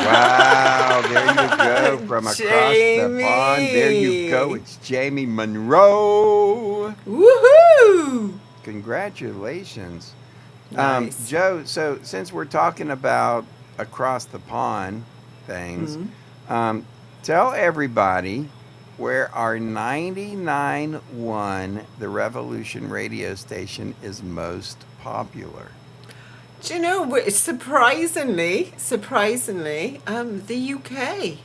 Wow, there you go from across the pond. There you go. It's Jamie Monroe. Woohoo! Congratulations. Nice. Joe, so since we're talking about across the pond things, tell everybody where our 99.1, the Revolution radio station, is most popular. Do you know, surprisingly, the UK.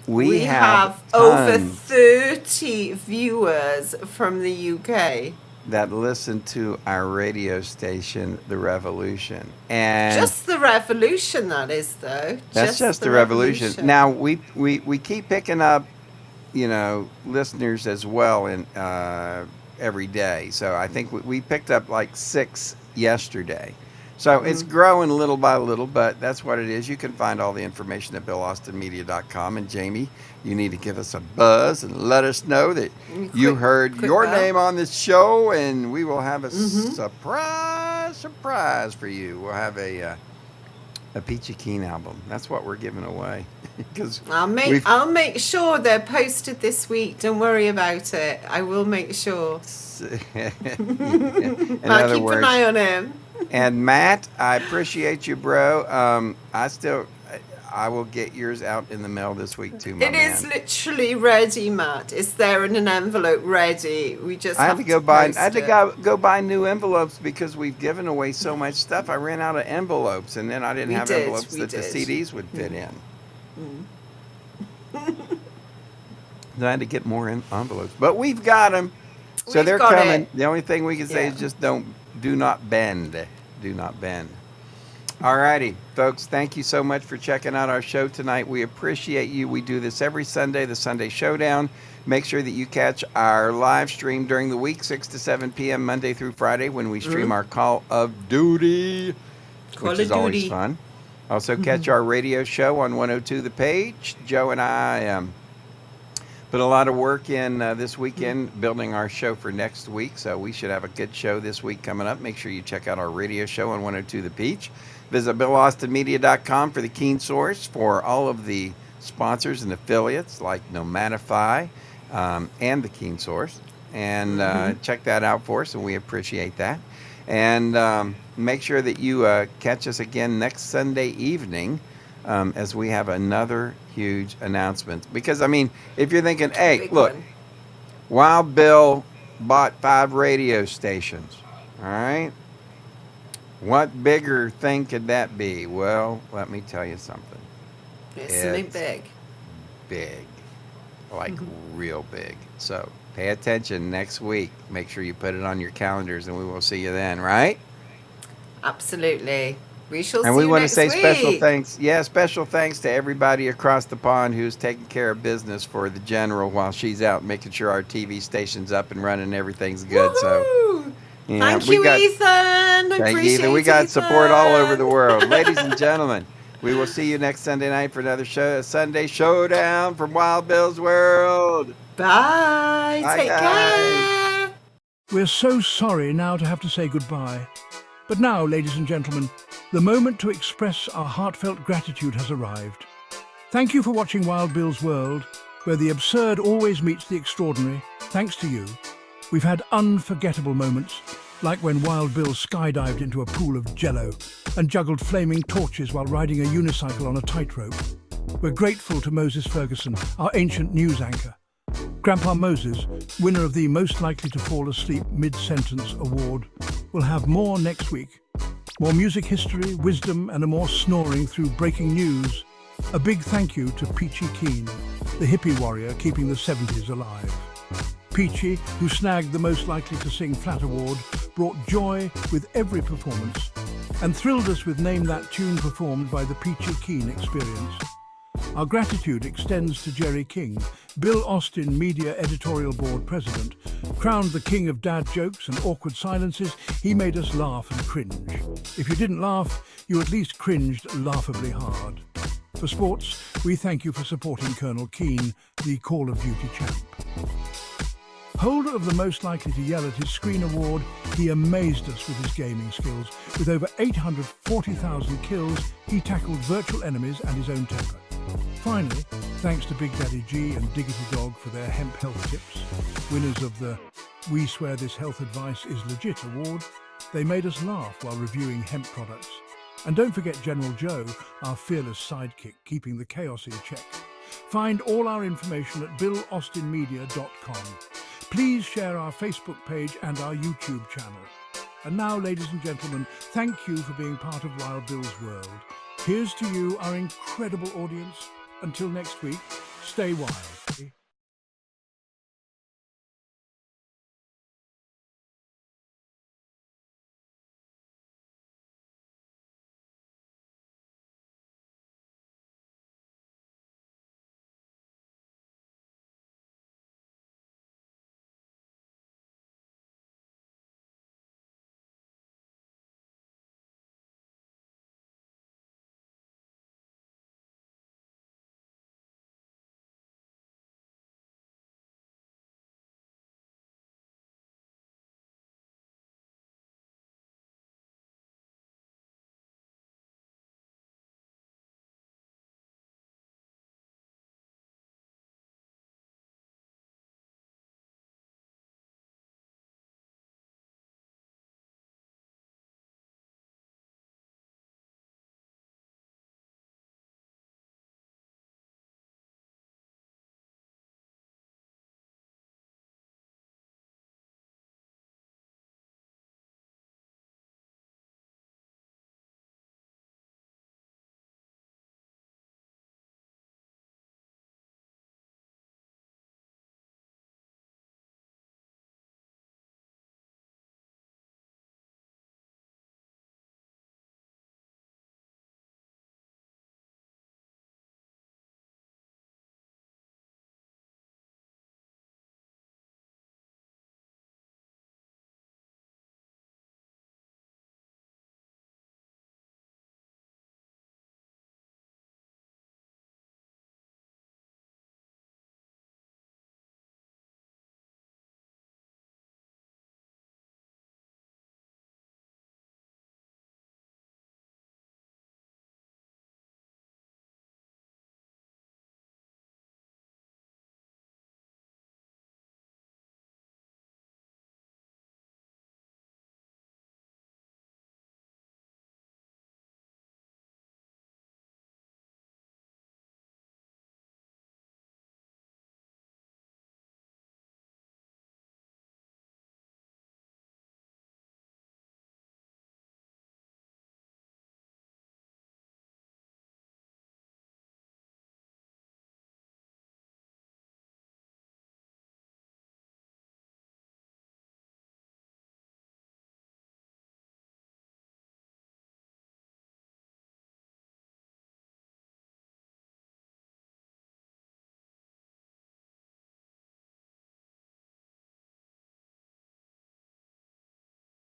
We have over tons 30 viewers from the UK. that listen to our radio station, The Revolution. And Just the Revolution, that is, though. that's just the Revolution. Now, we keep picking up, listeners as well in every day. So I think we picked up like 6 yesterday. So it's growing little by little, but that's what it is. You can find all the information at BillAustinMedia.com. And Jamie, you need to give us a buzz and let us know that you heard your name on this show, and we will have a surprise for you. We'll have a Peachy Keen album. That's what we're giving away. Because I'll make sure they're posted this week. Don't worry about it. I will make sure. in I'll other keep words, an eye on him. And Matt, I appreciate you, bro. I will get yours out in the mail this week too, my It man. is literally ready, Matt. It's there in an envelope ready. We just I have had to go buy. post I had to it. go buy new envelopes because we've given away so much stuff. I ran out of envelopes, and then I didn't have envelopes that the CDs would fit in. So I had to get more envelopes, but we've got them. So We've they're got coming. it. The only thing we can say Yeah. is just do not bend. Do not bend. All righty, folks, thank you so much for checking out our show tonight. We appreciate you. We do this every Sunday, the Sunday Showdown. Make sure that you catch our live stream during the week, 6 to 7 p.m. Monday through Friday, when we stream our Call of Duty, which is always fun. Also catch our radio show on 102 The Page. Joe and I put a lot of work in this weekend building our show for next week, so we should have a good show this week coming up. Make sure you check out our radio show on 102 The Peach. Visit BillAustinMedia.com for the Keen Source for all of the sponsors and affiliates like Nomatify and the Keen Source. And check that out for us, and we appreciate that. And make sure that you catch us again next Sunday evening as we have another huge announcement. Because, I mean, if you're thinking, hey, Big look, one. Wild Bill bought 5 radio stations, all right? What bigger thing could that be? Well, let me tell you something. It's something It's big. big, like real big. So pay attention next week. Make sure you put it on your calendars, and we will see you then, right? Absolutely. We shall And see we you want to next say week. special thanks. Yeah, special thanks to everybody across the pond who's taking care of business for the general while she's out, making sure our TV station's up and running and everything's good. So, Woohoo! yeah, Thank we you, got, Ethan. thank you, Appreciate Ethan. We got support all over the Ethan. world. Ladies and gentlemen, we will see you next Sunday night for another Sunday Showdown from Wild Bill's World. Bye. Bye, Take guys. care. We're so sorry now to have to say goodbye. But now, ladies and gentlemen, the moment to express our heartfelt gratitude has arrived. Thank you for watching Wild Bill's World, where the absurd always meets the extraordinary. Thanks to you, we've had unforgettable moments, like when Wild Bill skydived into a pool of jello and juggled flaming torches while riding a unicycle on a tightrope. We're grateful to Moses Ferguson, our ancient news anchor. Grandpa Moses, winner of the Most Likely to Fall Asleep Mid-Sentence Award, will have more next week. More music history, wisdom, and a more snoring through breaking news. A big thank you to Peachy Keen, the hippie warrior keeping the 70s alive. Peachy, who snagged the Most Likely to Sing Flat Award, brought joy with every performance and thrilled us with Name That Tune performed by the Peachy Keen Experience. Our gratitude extends to Jerry King, Bill Austin Media Editorial Board President. Crowned the king of dad jokes and awkward silences, he made us laugh and cringe. If you didn't laugh, you at least cringed laughably hard. For sports, we thank you for supporting Colonel Keane, the Call of Duty champ. Holder of the Most Likely to Yell at his Screen Award, he amazed us with his gaming skills. With over 840,000 kills, he tackled virtual enemies and his own temper. Finally, thanks to Big Daddy G and Diggity Dog for their hemp health tips, winners of the We Swear This Health Advice is Legit award, they made us laugh while reviewing hemp products. And don't forget General Joe, our fearless sidekick, keeping the chaos in check. Find all our information at BillAustinMedia.com. Please share our Facebook page and our YouTube channel. And now, ladies and gentlemen, thank you for being part of Wild Bill's World. Here's to you, our incredible audience. Until next week, stay wild.